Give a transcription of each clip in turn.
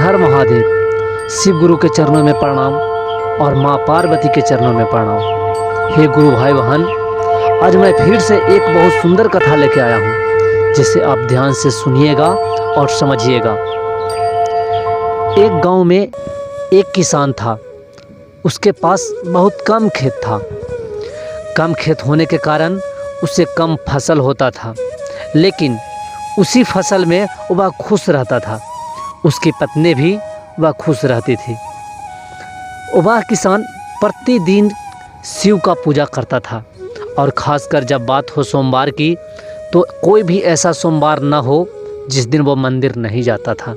हर महादेव। शिव गुरु के चरणों में प्रणाम और माँ पार्वती के चरणों में प्रणाम। हे गुरु भाई बहन, आज मैं फिर से एक बहुत सुंदर कथा लेके आया हूँ, जिसे आप ध्यान से सुनिएगा और समझिएगा। एक गांव में एक किसान था। उसके पास बहुत कम खेत था। कम खेत होने के कारण उसे कम फसल होता था, लेकिन उसी फसल में वह खुश रहता था। उसकी पत्नी भी वह खुश रहती थी। वह किसान प्रतिदिन शिव का पूजा करता था, और ख़ासकर जब बात हो सोमवार की, तो कोई भी ऐसा सोमवार न हो जिस दिन वो मंदिर नहीं जाता था।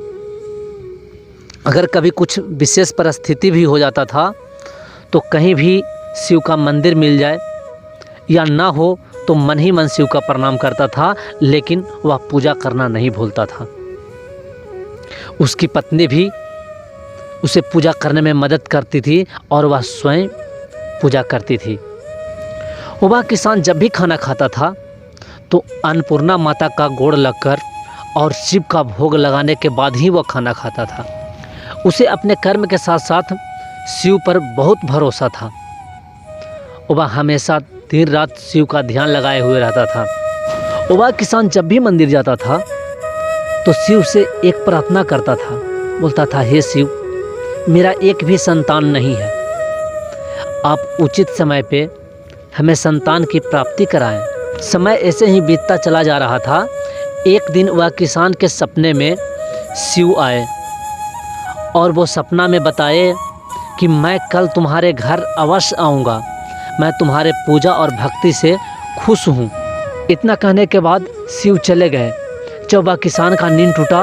अगर कभी कुछ विशेष परिस्थिति भी हो जाता था, तो कहीं भी शिव का मंदिर मिल जाए या ना हो तो मन ही मन शिव का प्रणाम करता था, लेकिन वह पूजा करना नहीं भूलता था। उसकी पत्नी भी उसे पूजा करने में मदद करती थी और वह स्वयं पूजा करती थी। वह किसान जब भी खाना खाता था तो अन्नपूर्णा माता का गोड़ लगकर और शिव का भोग लगाने के बाद ही वह खाना खाता था। उसे अपने कर्म के साथ साथ शिव पर बहुत भरोसा था। वह हमेशा दिन रात शिव का ध्यान लगाए हुए रहता था। वह किसान जब भी मंदिर जाता था तो शिव से एक प्रार्थना करता था। बोलता था, हे शिव, मेरा एक भी संतान नहीं है, आप उचित समय पे हमें संतान की प्राप्ति कराएं। समय ऐसे ही बीतता चला जा रहा था। एक दिन वह किसान के सपने में शिव आए और वो सपना में बताए कि मैं कल तुम्हारे घर अवश्य आऊँगा, मैं तुम्हारे पूजा और भक्ति से खुश हूँ। इतना कहने के बाद शिव चले गए। जब वह किसान का नींद टूटा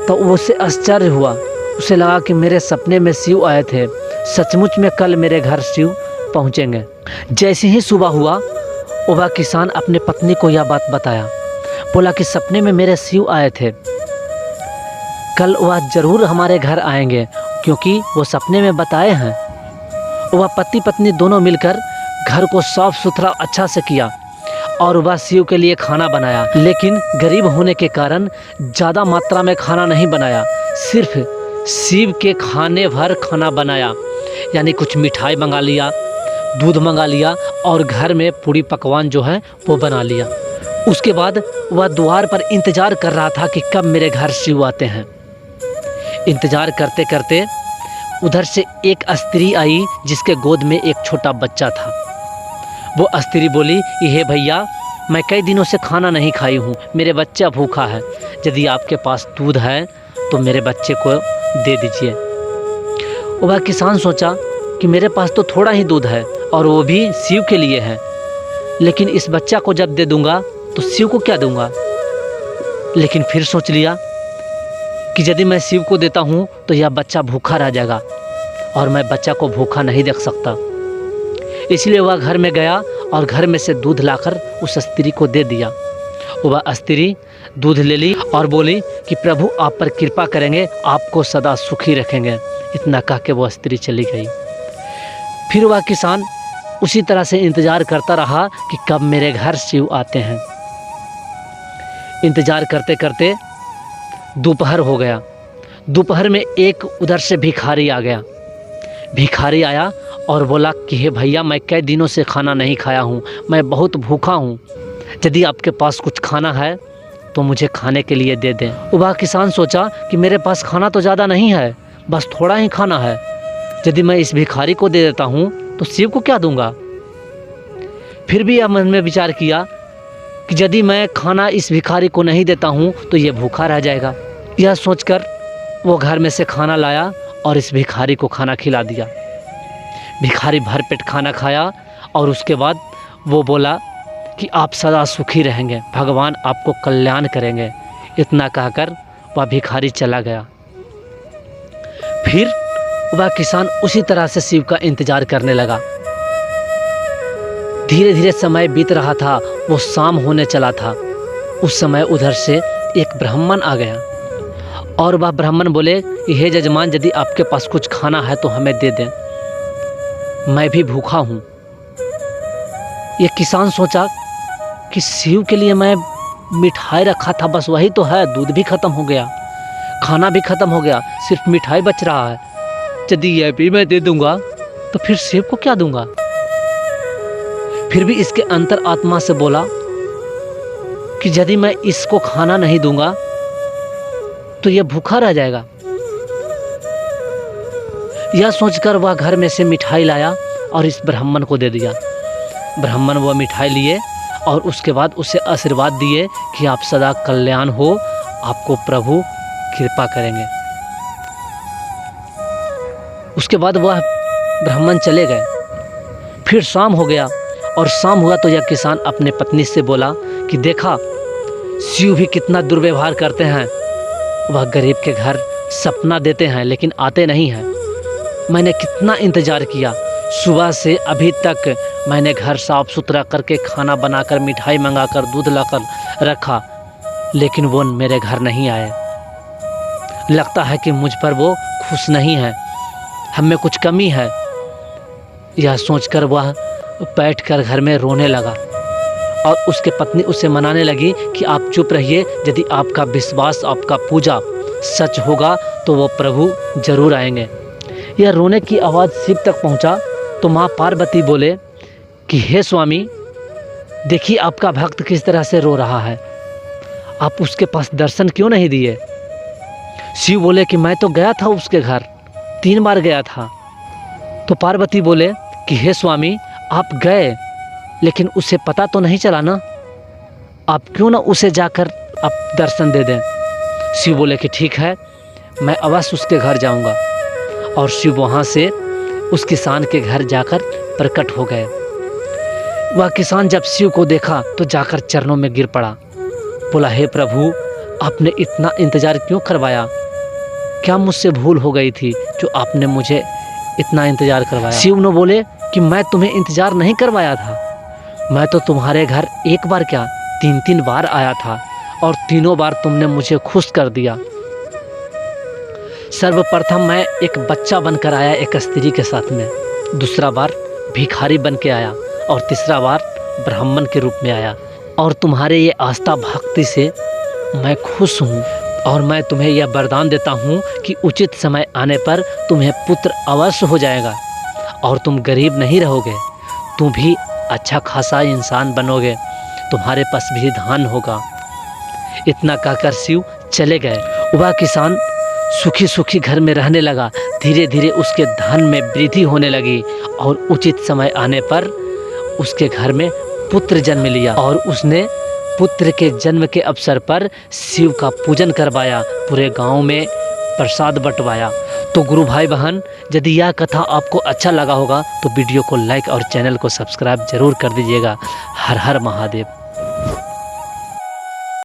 तो उसे आश्चर्य हुआ। उसे लगा कि मेरे सपने में शिव आए थे, सचमुच में कल मेरे घर शिव पहुँचेंगे। जैसे ही सुबह हुआ, वह किसान अपने पत्नी को यह बात बताया। बोला कि सपने में मेरे शिव आए थे, कल वह ज़रूर हमारे घर आएंगे, क्योंकि वो सपने में बताए हैं। वह पति पत्नी दोनों मिलकर घर को साफ सुथरा अच्छा से किया और वह शिव के लिए खाना बनाया। लेकिन गरीब होने के कारण ज़्यादा मात्रा में खाना नहीं बनाया, सिर्फ शिव के खाने भर खाना बनाया। यानी कुछ मिठाई मंगा लिया, दूध मंगा लिया और घर में पूरी पकवान जो है वो बना लिया। उसके बाद वह द्वार पर इंतज़ार कर रहा था कि कब मेरे घर शिव आते हैं। इंतज़ार करते करते उधर से एक स्त्री आई, जिसके गोद में एक छोटा बच्चा था। वो स्त्री बोली, हे भैया, मैं कई दिनों से खाना नहीं खाई हूँ, मेरे बच्चा भूखा है, यदि आपके पास दूध है तो मेरे बच्चे को दे दीजिए। वह किसान सोचा कि मेरे पास तो थोड़ा ही दूध है और वो भी शिव के लिए है, लेकिन इस बच्चा को जब दे दूँगा तो शिव को क्या दूँगा। लेकिन फिर सोच लिया कि यदि मैं शिव को देता हूँ तो यह बच्चा भूखा रह जाएगा और मैं बच्चा को भूखा नहीं देख सकता। इसलिए वह घर में गया और घर में से दूध लाकर उस स्त्री को दे दिया। वह स्त्री दूध ले ली और बोली कि प्रभु आप पर कृपा करेंगे, आपको सदा सुखी रखेंगे। इतना कह के वह स्त्री चली गई। फिर वह किसान उसी तरह से इंतज़ार करता रहा कि कब मेरे घर शिव आते हैं। इंतज़ार करते करते दोपहर हो गया। दोपहर में एक उधर से भिखारी आ गया। भिखारी आया और बोला कि हे भैया, मैं कई दिनों से खाना नहीं खाया हूँ, मैं बहुत भूखा हूँ, यदि आपके पास कुछ खाना है तो मुझे खाने के लिए दे दें। वह किसान सोचा कि मेरे पास खाना तो ज़्यादा नहीं है, बस थोड़ा ही खाना है, यदि मैं इस भिखारी को दे देता हूँ तो शिव को क्या दूँगा। फिर भी यह मन में विचार किया कि यदि मैं खाना इस भिखारी को नहीं देता हूँ तो ये भूखा रह जाएगा। यह सोचकर वो घर में से खाना लाया और इस भिखारी को खाना खिला दिया। भिखारी भर पेट खाना खाया और उसके बाद वो बोला कि आप सदा सुखी रहेंगे, भगवान आपको कल्याण करेंगे। इतना कहकर वह भिखारी चला गया। फिर वह किसान उसी तरह से शिव का इंतजार करने लगा। धीरे धीरे समय बीत रहा था, वो शाम होने चला था। उस समय उधर से एक ब्राह्मण आ गया और वह ब्राह्मण बोले, हे जजमान, यदि आपके पास कुछ खाना है तो हमें दे दें, मैं भी भूखा हूँ। ये किसान सोचा कि शिव के लिए मैं मिठाई रखा था, बस वही तो है, दूध भी ख़त्म हो गया, खाना भी ख़त्म हो गया, सिर्फ मिठाई बच रहा है। यदि यह भी मैं दे दूंगा तो फिर शिव को क्या दूंगा। फिर भी इसके अंतर आत्मा से बोला कि यदि मैं इसको खाना नहीं दूंगा तो यह भूखा रह जाएगा। यह सोचकर वह घर में से मिठाई लाया और इस ब्राह्मण को दे दिया। ब्राह्मण वह मिठाई लिए और उसके बाद उसे आशीर्वाद दिए कि आप सदा कल्याण हो, आपको प्रभु कृपा करेंगे। उसके बाद वह ब्राह्मण चले गए। फिर शाम हो गया और शाम हुआ तो यह किसान अपने पत्नी से बोला कि देखा, शिव भी कितना दुर्व्यवहार करते हैं। वह गरीब के घर सपना देते हैं लेकिन आते नहीं हैं। मैंने कितना इंतज़ार किया, सुबह से अभी तक मैंने घर साफ सुथरा करके खाना बनाकर मिठाई मंगाकर दूध लाकर रखा, लेकिन वो मेरे घर नहीं आए। लगता है कि मुझ पर वो खुश नहीं है, हमें कुछ कमी है। यह सोचकर वह बैठकर घर में रोने लगा और उसके पत्नी उसे मनाने लगी कि आप चुप रहिए, यदि आपका विश्वास, आपका पूजा सच होगा तो वो प्रभु जरूर आएंगे। यह रोने की आवाज़ शिव तक पहुंचा तो माँ पार्वती बोले कि हे स्वामी, देखिए आपका भक्त किस तरह से रो रहा है, आप उसके पास दर्शन क्यों नहीं दिए। शिव बोले कि मैं तो गया था उसके घर, 3 बार गया था। तो पार्वती बोले कि हे स्वामी, आप गए लेकिन उसे पता तो नहीं चला ना, आप क्यों ना उसे जाकर आप दर्शन दे दें। शिव बोले कि ठीक है, मैं अवश्य उसके घर जाऊंगा। और शिव वहाँ से उस किसान के घर जाकर प्रकट हो गए। वह किसान जब शिव को देखा तो जाकर चरणों में गिर पड़ा, बोला हे प्रभु, आपने इतना इंतज़ार क्यों करवाया, क्या मुझसे भूल हो गई थी जो आपने मुझे इतना इंतज़ार करवाया। शिव ने बोले कि मैं तुम्हें इंतज़ार नहीं करवाया था, मैं तो तुम्हारे घर एक बार क्या 3-3 बार आया था और तीनों बार तुमने मुझे खुश कर दिया। सर्वप्रथम मैं एक बच्चा बनकर आया एक स्त्री के साथ में, दूसरा बार भिखारी बन के आया और तीसरा बार ब्राह्मण के रूप में आया। और तुम्हारे ये आस्था भक्ति से मैं खुश हूँ और मैं तुम्हें यह वरदान देता हूँ कि उचित समय आने पर तुम्हें पुत्र अवश्य हो जाएगा और तुम गरीब नहीं रहोगे, तुम भी अच्छा खासा इंसान बनोगे, तुम्हारे पास भी धन होगा। इतना कहकर शिव चले गए। वह किसान सुखी सुखी घर में रहने लगा। धीरे धीरे उसके धन में वृद्धि होने लगी और उचित समय आने पर उसके घर में पुत्र जन्म लिया और उसने पुत्र के जन्म के अवसर पर शिव का पूजन करवाया, पूरे गांव में प्रसाद बंटवाया। तो गुरु भाई बहन, यदि यह कथा आपको अच्छा लगा होगा तो वीडियो को लाइक और चैनल को सब्सक्राइब जरूर कर दीजिएगा। हर हर महादेव।